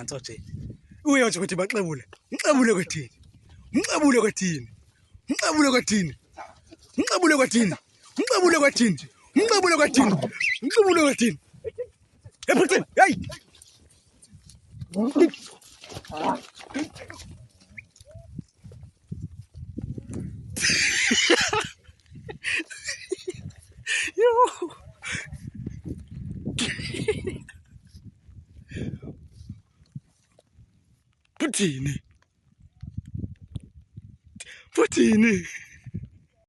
phansi oje. Uyothi ukuthi baxebule. Ngixebule kwathini? Ngixebule kwathini? Ngixebule kwathini? Ngixebule kwathini? Ngixebule kwathini? Ngixebule kwathini? Ngixebule kwathini? Ephutini, hey! Yo! Puthini? Puthini?